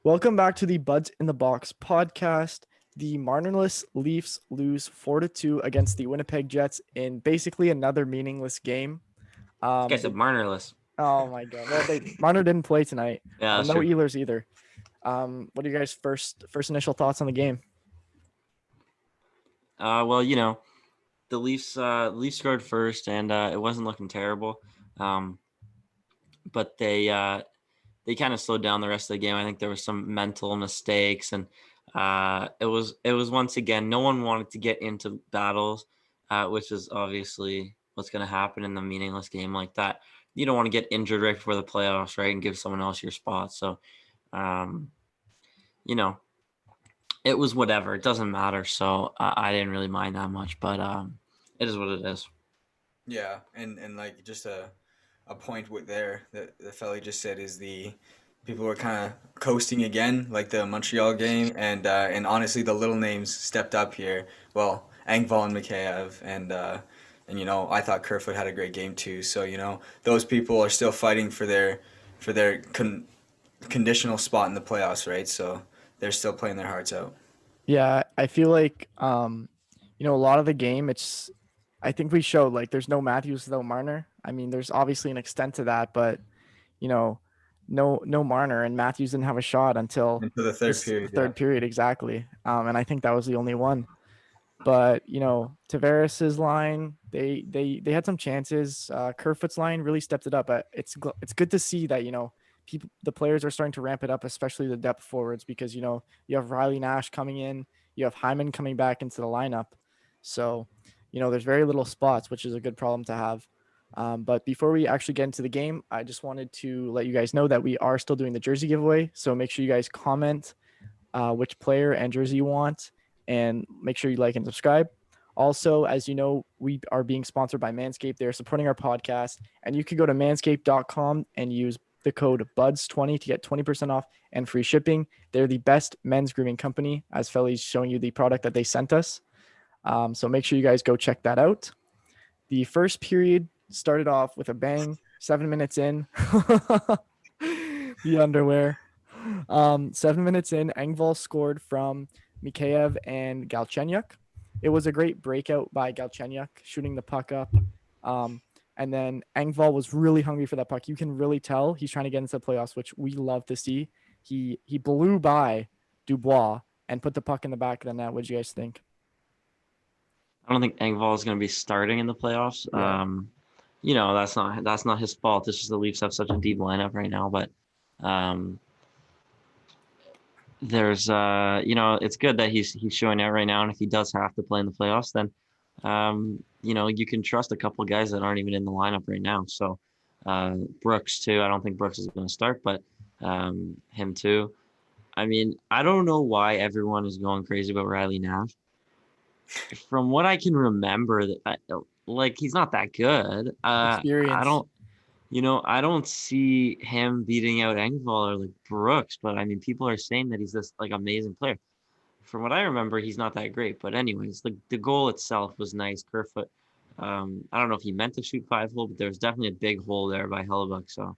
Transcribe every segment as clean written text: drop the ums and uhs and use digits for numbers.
Welcome back to the Buds in the Box podcast. The Marnerless Leafs lose 4-2 against the Winnipeg Jets in basically another meaningless game. This guy said Marnerless. Oh my god! Well, Marner didn't play tonight. Yeah, that's No true. Ehlers either. What are you guys' first initial thoughts on the game? Well, the Leafs scored first, and it wasn't looking terrible. But they kind of slowed down the rest of the game. I think there was some mental mistakes, and it was once again no one wanted to get into battles, which is obviously what's going to happen in the meaningless game like that. You don't want to get injured right before the playoffs, right, and give someone else your spot. So, um, you know, it was whatever. It doesn't matter. So I didn't really mind that much, but it is what it is. Yeah, and like just a point with there that the fella just said is the people were kind of coasting again, like the Montreal game, and honestly the little names stepped up here. Well, Engvall and Mikheyev, and I thought Kerfoot had a great game too. So those people are still fighting for their conditional spot in the playoffs, right? So they're still playing their hearts out. Yeah, I feel like a lot of the game. I think we showed like there's no Matthews without Marner. I mean, there's obviously an extent to that, but you know, no Marner, and Matthews didn't have a shot until Into the third this period, yeah. third period exactly. And I think that was the only one. But Tavares's line, they had some chances. Kerfoot's line really stepped it up. But it's good to see that the players are starting to ramp it up, especially the depth forwards, because you have Riley Nash coming in, you have Hyman coming back into the lineup, so there's very little spots, which is a good problem to have. But before we actually get into the game, I just wanted to let you guys know that we are still doing the jersey giveaway. So make sure you guys comment which player and jersey you want, and make sure you like and subscribe. Also, as you know, we are being sponsored by Manscaped. They're supporting our podcast, and you can go to manscaped.com and use the code BUDS20 to get 20% off and free shipping. They're the best men's grooming company, as Felly's showing you the product that they sent us. So make sure you guys go check that out. The first period started off with a bang. 7 minutes in, the underwear. 7 minutes in, Engvall scored from Mikheyev and Galchenyuk. It was a great breakout by Galchenyuk, shooting the puck up. And then Engvall was really hungry for that puck. You can really tell he's trying to get into the playoffs, which we love to see. He blew by Dubois and put the puck in the back of the net. What do you guys think? I don't think Engvall is going to be starting in the playoffs. Yeah. That's not his fault. It's just the Leafs have such a deep lineup right now, but there's it's good that he's showing out right now, and if he does have to play in the playoffs, then you can trust a couple of guys that aren't even in the lineup right now. So Brooks too. I don't think Brooks is going to start, but him too. I mean, I don't know why everyone is going crazy about Riley Nash. From what I can remember, he's not that good. Experience. I don't see him beating out Engvall or like Brooks, but I mean, people are saying that he's this like amazing player. From what I remember, he's not that great. But anyways, the goal itself was nice. Kerfoot, I don't know if he meant to shoot 5-hole, but there was definitely a big hole there by Hellebuck. So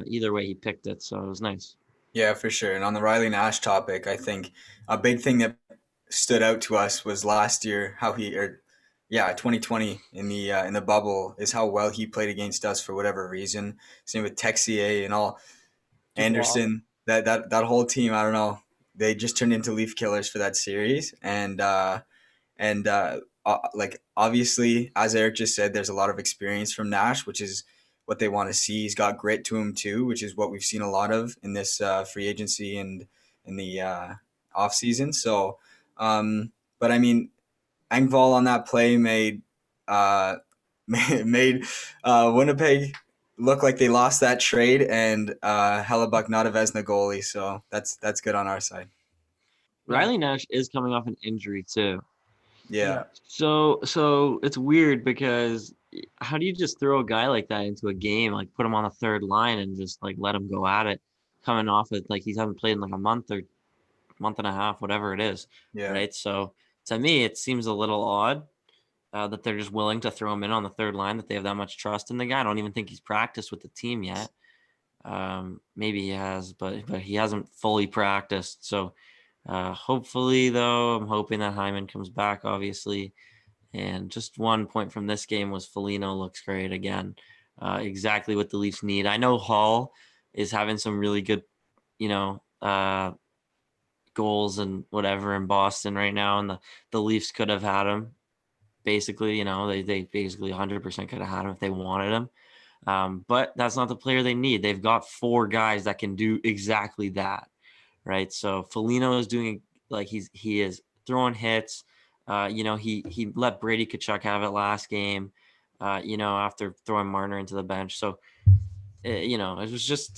either way, he picked it, so it was nice. Yeah, for sure. And on the Riley Nash topic, I think a big thing that stood out to us was last year how 2020 in the bubble is how well he played against us for whatever reason. Same with Texier and all Dubois. Anderson. That whole team, I don't know, they just turned into Leaf killers for that series. And like obviously, as Eric just said, there's a lot of experience from Nash, which is what they want to see. He's got grit to him too, which is what we've seen a lot of in this free agency and in the off season. So, but I mean, Engvall on that play uh, made Winnipeg look like they lost that trade, and Hellebuck not a Vesna goalie. So that's good on our side. Yeah. Riley Nash is coming off an injury too. Yeah. So it's weird because how do you just throw a guy like that into a game, like put him on a third line and just like let him go at it, coming off it like he hasn't played in like a month or month and a half, whatever it is, Yeah. right? So to me, it seems a little odd that they're just willing to throw him in on the third line, that they have that much trust in the guy. I don't even think he's practiced with the team yet. Maybe he has, but he hasn't fully practiced. So hopefully, though, I'm hoping that Hyman comes back, obviously. And just 1 point from this game was Foligno looks great again. Exactly what the Leafs need. I know Hall is having some really good, goals and whatever in Boston right now, and the Leafs could have had him. Basically, they basically 100% could have had him if they wanted him. But that's not the player they need. They've got 4 guys that can do exactly that, right? So Foligno is doing he is throwing hits. He let Brady Tkachuk have it last game. After throwing Marner into the bench. So, it was just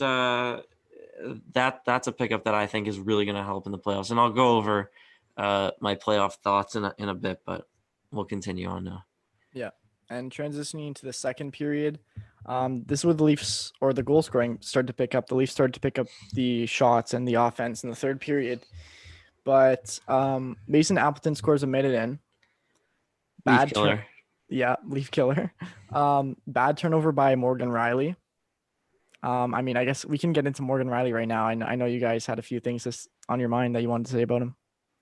that's a pickup that I think is really going to help in the playoffs. And I'll go over my playoff thoughts in a bit, but we'll continue on now. Yeah. And transitioning to the second period, this is where the Leafs or the goal scoring started to pick up. The Leafs started to pick up the shots and the offense in the third period. But Mason Appleton scores a minute in. Leaf killer. Leaf killer. Bad turnover by Morgan Riley. I guess we can get into Morgan Riley right now. I know you guys had a few things on your mind that you wanted to say about him.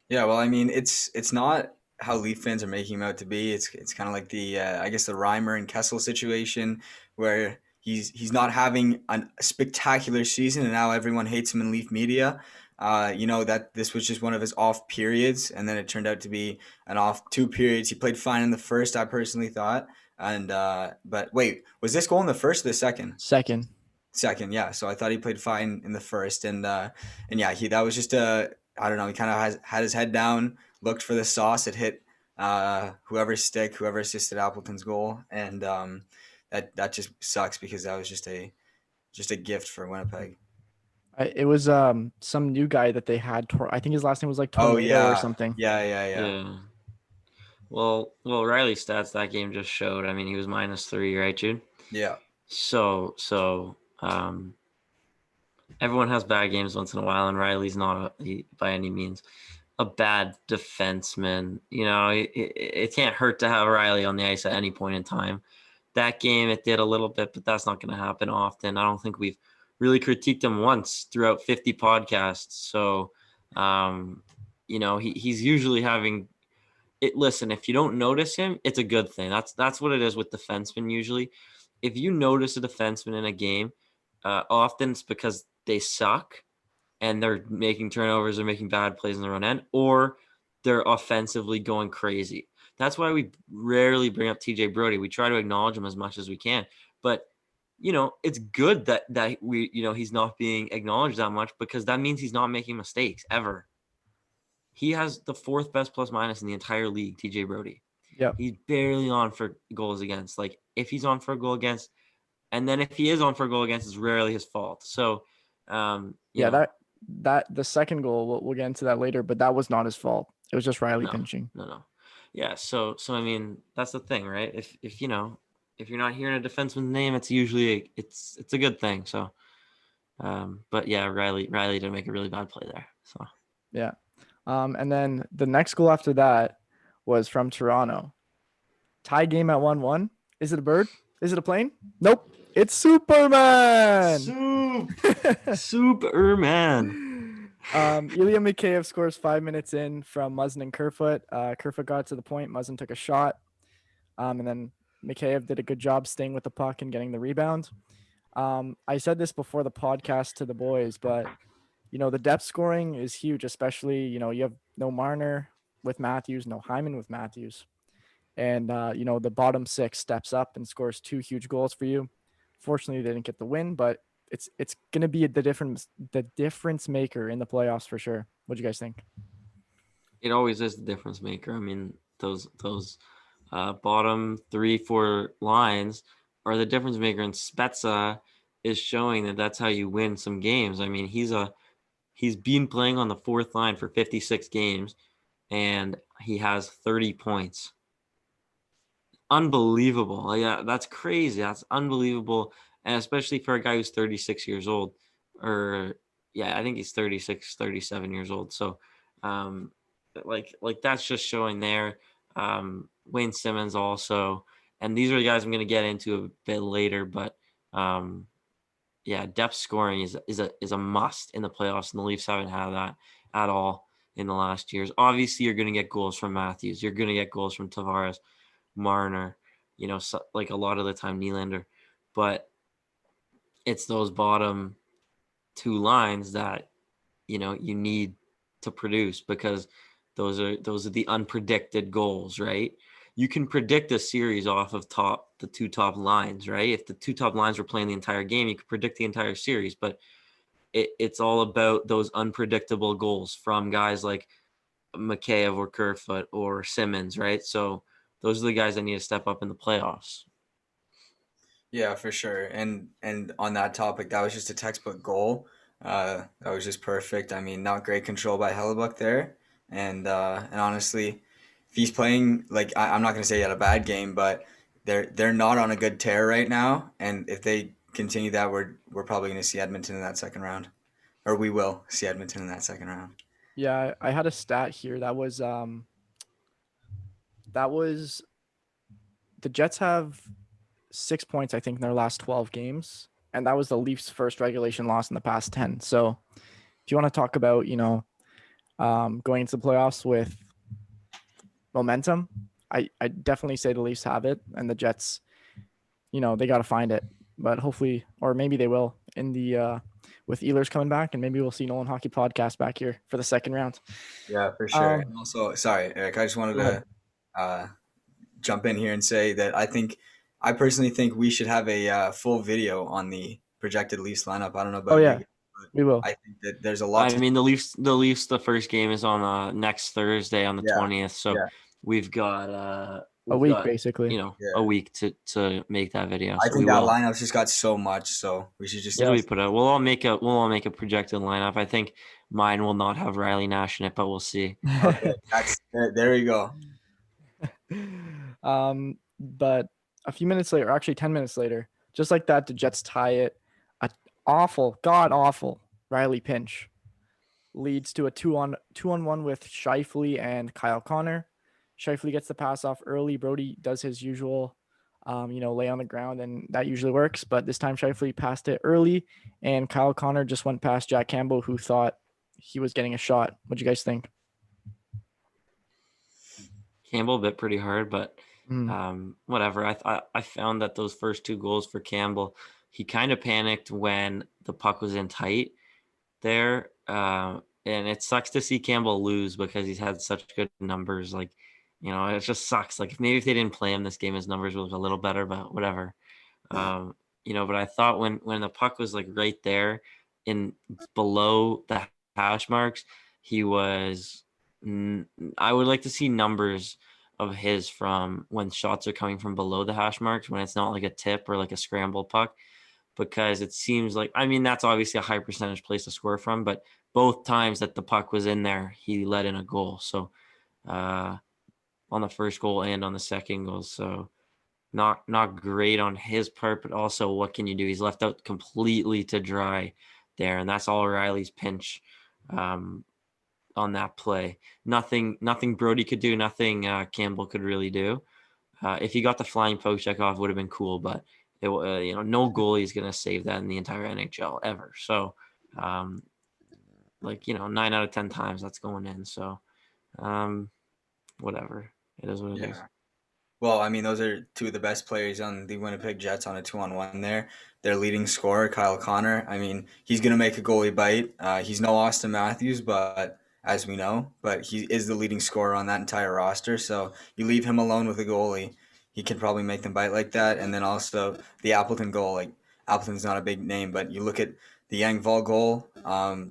Yeah, well, it's not how Leaf fans are making him out to be. It's kind of like the I guess the Reimer and Kessel situation where he's not having a spectacular season, and now everyone hates him in Leaf media. That this was just one of his off periods, and then it turned out to be an off 2 periods. He played fine in the first, I personally thought, and but wait, was this goal in the first or the second? Second, yeah. So I thought he played fine in the first, and yeah, that was just I don't know. He kind of had his head down, looked for the sauce. It hit whoever assisted Appleton's goal, and that just sucks because that was just a gift for Winnipeg. It was some new guy that they had. I think his last name was like Oh Tornado yeah, or something. Yeah. Well, Riley's stats that game just showed. I mean, he was -3, right, Jude? Yeah. So everyone has bad games once in a while, and Riley's not by any means a bad defenseman. It can't hurt to have Riley on the ice at any point in time. That game, it did a little bit, but that's not going to happen often. I don't think we've really critiqued him once throughout 50 podcasts. So, he's usually having it. Listen, if you don't notice him, it's a good thing. That's what it is with defensemen usually. If you notice a defenseman in a game, often it's because they suck and they're making turnovers or making bad plays in their own end, or they're offensively going crazy. That's why we rarely bring up TJ Brody. We try to acknowledge him as much as we can, but it's good that we, he's not being acknowledged that much, because that means he's not making mistakes ever. He has the 4th best plus minus in the entire league, TJ Brody. Yeah. He's barely on for goals against. Like, if he's on for a goal against, and then if he is on for a goal against, it's rarely his fault. So, that the second goal, we'll get into that later, but that was not his fault. It was just Riley pinching. No. Yeah. So I mean, that's the thing, right? If you're not hearing a defenseman's name, it's usually it's a good thing. So, but yeah, Riley did make a really bad play there. So yeah. And then the next goal after that was from Toronto. Tie game at 1-1. Is it a bird? Is it a plane? Nope. It's Superman. Superman. Ilya Mikheyev scores 5 minutes in from Muzzin and Kerfoot. Kerfoot got to the point. Muzzin took a shot. And then Mikheyev did a good job staying with the puck and getting the rebound. I said this before the podcast to the boys, but the depth scoring is huge, especially, you have no Marner with Matthews, no Hyman with Matthews. And, the bottom 6 steps up and scores 2 huge goals for you. Fortunately, they didn't get the win, but it's going to be the difference maker in the playoffs for sure. What do you guys think? It always is the difference maker. I mean, those bottom 3-4 lines are the difference maker, and Spezza is showing that that's how you win some games. I mean, he's been playing on the 4th line for 56 games, and he has 30 points. Unbelievable. Yeah, that's crazy. That's unbelievable. And especially for a guy who's 36 years old, or I think he's 36, 37 years old. So, like that's just showing there. Wayne Simmons also, and these are the guys I'm going to get into a bit later, but depth scoring is a must in the playoffs, and the Leafs haven't had that at all in the last years. Obviously, you're going to get goals from Matthews. You're going to get goals from Tavares, Marner, like a lot of the time Nylander, but it's those bottom two lines that you need to produce, because those are the unpredicted goals, right? You can predict a series off of the two top lines, right? If the two top lines were playing the entire game, you could predict the entire series, but it's all about those unpredictable goals from guys like Mikheyev or Kerfoot or Simmons, right? So those are the guys that need to step up in the playoffs. Yeah, for sure. And on that topic, that was just a textbook goal. That was just perfect. I mean, not great control by Hellebuck there. And honestly, if he's playing like I'm not gonna say he had a bad game, but they're not on a good tear right now. And if they continue that, we're probably gonna see Edmonton in that second round, or we will see Edmonton in that second round. Yeah, I had a stat here that was the Jets have 6 points, I think, in their last 12 games, and that was the Leafs' first regulation loss in the past 10. So if you want to talk about, going into the playoffs with momentum, I definitely say the Leafs have it, and the Jets, they got to find it. But hopefully, or maybe they will in the with Ehlers coming back, and maybe we'll see Nolan Hockey Podcast back here for the second round. Yeah, for sure. And also, sorry, Eric, I just wanted to jump in here and say that I personally think we should have a full video on the projected Leafs lineup. I don't know about you, but we will. I think that there's a lot. I mean, the Leafs, the first game is on next Thursday on the 20th, so we've got a week basically. A week to make that video. I think that lineup's just got so much, so we should just. We put it. We'll all make a projected lineup. I think mine will not have Riley Nash in it, but we'll see. Okay, there you go. But a few minutes later, actually 10 minutes later, just like that, the Jets tie it. A god awful Riley pinch leads to a 2-on-1 with Scheifele and Kyle Connor. Scheifele gets the pass off early. Brody does his usual, lay on the ground, and that usually works. But this time Scheifele passed it early, and Kyle Connor just went past Jack Campbell, who thought he was getting a shot. What'd you guys think? Campbell bit pretty hard, but whatever. I found that those first two goals for Campbell, he kind of panicked when the puck was in tight there. And it sucks to see Campbell lose because he's had such good numbers. Like, it just sucks. Like, maybe if they didn't play him this game, his numbers would have a little better, but whatever. But I thought when the puck was like right there in below the hash marks, he was, I would like to see numbers of his from when shots are coming from below the hash marks, when it's not like a tip or like a scramble puck, because it seems like, I mean, that's obviously a high percentage place to score from, but both times that the puck was in there, he let in a goal. So on the first goal and on the second goal. So not great on his part, but also what can you do? He's left out completely to dry there. And that's all Riley's pinch on that play. Nothing Brody could do, nothing Campbell could really do. If he got the flying poke check off, would have been cool, but no goalie is going to save that in the entire NHL ever. So 9 out of 10 times that's going in. So whatever, it is what it is. Well, I mean, those are two of the best players on the Winnipeg Jets on a 2-on-1 there. Their leading scorer, Kyle Connor, I mean, he's going to make a goalie bite. He's no Austin Matthews, but as we know, but he is the leading scorer on that entire roster. So you leave him alone with a goalie, he can probably make them bite like that. And then also the Appleton goal, like Appleton's not a big name, but you look at the Engvall goal,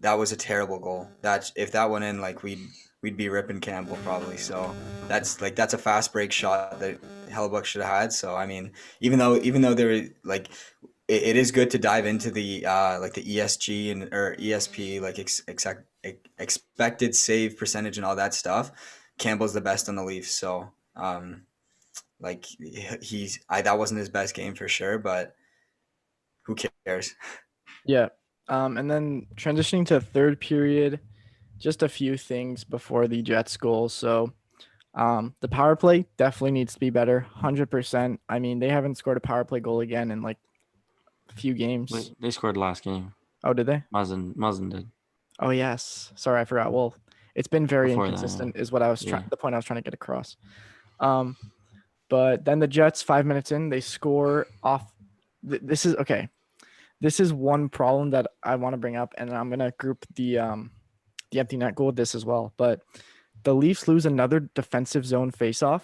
that was a terrible goal. If that went in, like we'd be ripping Campbell probably. So that's a fast break shot that Hellebuck should have had. So I mean, even though there like it is good to dive into the like the ESG or ESP, like expected save percentage and all that stuff. Campbell's the best on the Leafs. So that wasn't his best game for sure, but who cares? Yeah. And then transitioning to third period, just a few things before the Jets goal. So the power play definitely needs to be better, 100%. I mean, they haven't scored a power play goal again in like few games. Wait, they scored last game. Oh, did they? Muzzin did. Oh, yes. Sorry, I forgot. Well, it's been very Before that, inconsistent is what I was trying. Yeah. The point I was trying to get across. But then the Jets, 5 minutes in, they score off. This is okay. This is one problem that I want to bring up, and I'm gonna group the empty net goal with this as well. But the Leafs lose another defensive zone faceoff,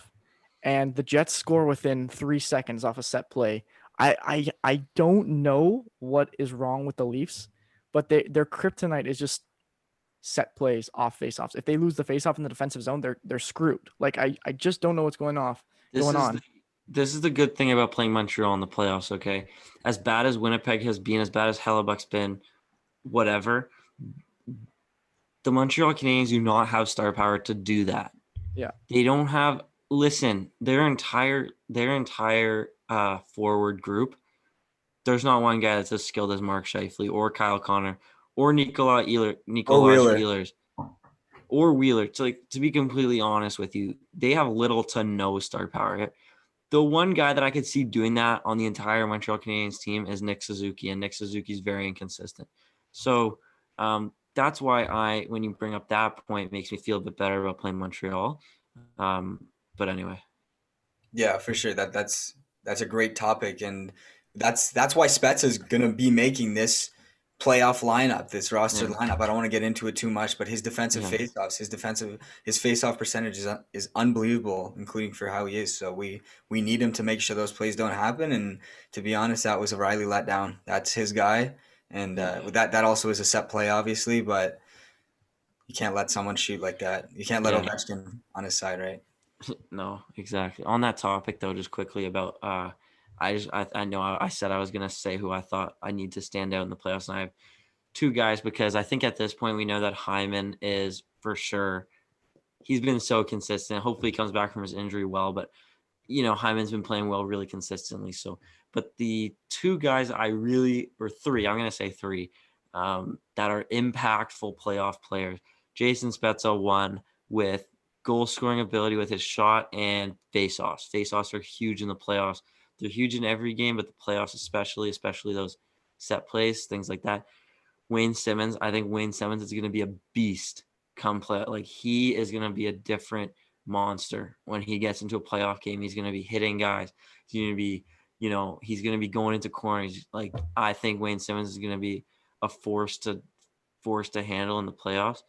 and the Jets score within 3 seconds off a set play. I don't know what is wrong with the Leafs, but their kryptonite is just set plays off faceoffs. If they lose the faceoff in the defensive zone, they're screwed. Like I just don't know what's going on. This is the good thing about playing Montreal in the playoffs, okay? As bad as Winnipeg has been, as bad as Hellebuck's been, whatever, the Montreal Canadiens do not have star power to do that. Yeah. They don't have – listen, their entire forward group, there's not one guy that's as skilled as Mark Scheifele or Kyle Connor or Nicolas Ehlers or Wheeler. To be completely honest with you, they have little to no star power. The one guy that I could see doing that on the entire Montreal Canadiens team is Nick Suzuki, and Nick Suzuki is very inconsistent. So that's why when you bring up that point, it makes me feel a bit better about playing Montreal. But anyway. Yeah, for sure. That's a great topic, and that's why Spezza is gonna be making this playoff lineup, this roster lineup. I don't want to get into it too much, but his defensive faceoffs, his faceoff percentage is unbelievable, including for how he is. So we need him to make sure those plays don't happen. And to be honest, that was a Riley letdown. That's his guy, and that also is a set play, obviously, but you can't let someone shoot like that. You can't let Ovechkin on his side, right? No, exactly. On that topic, though, just quickly about I know I said I was going to say who I thought I need to stand out in the playoffs, and I have two guys because I think at this point we know that Hyman is for sure. He's been so consistent. Hopefully he comes back from his injury well, but Hyman's been playing well really consistently. So, but the two guys three, I'm going to say three, that are impactful playoff players. Jason Spezza won with goal scoring ability with his shot and faceoffs. Faceoffs are huge in the playoffs. They're huge in every game, but the playoffs especially those set plays, things like that. Wayne Simmons, I think Wayne Simmons is going to be a beast come play. Like he is going to be a different monster when he gets into a playoff game. He's going to be hitting guys. He's going to be, he's going to be going into corners. Like I think Wayne Simmons is going to be a force to handle in the playoffs.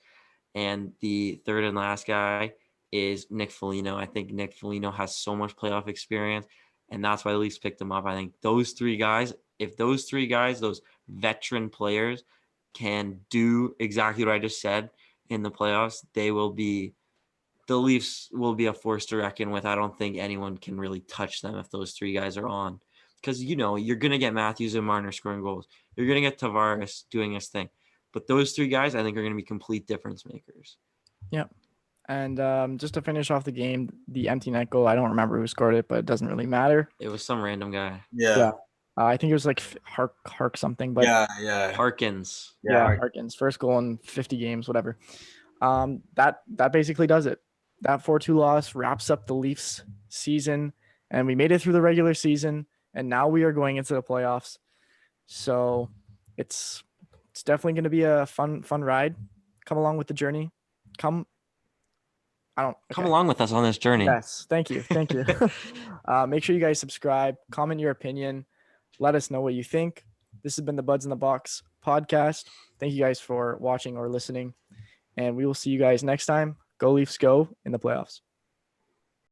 And the third and last guy is Nick Foligno. I think Nick Foligno has so much playoff experience, and that's why the Leafs picked him up. I think those three guys, those veteran players, can do exactly what I just said in the playoffs, the Leafs will be a force to reckon with. I don't think anyone can really touch them if those three guys are on. Because, you're going to get Matthews and Marner scoring goals. You're going to get Tavares doing his thing. But those three guys, I think, are going to be complete difference makers. Yeah. And just to finish off the game, the empty net goal, I don't remember who scored it, but it doesn't really matter. It was some random guy. Yeah. I think it was like Hark something. But yeah. Harkins. Yeah, Harkins. First goal in 50 games, whatever. That basically does it. That 4-2 loss wraps up the Leafs season, and we made it through the regular season, and now we are going into the playoffs. So it's definitely going to be a fun ride. Come along with the journey. Come along with us on this journey. Yes, thank you. Make sure you guys subscribe, comment your opinion, let us know what you think. This has been the Buds in the Box podcast. Thank you guys for watching or listening, and we will see you guys next time. Go Leafs, go in the playoffs.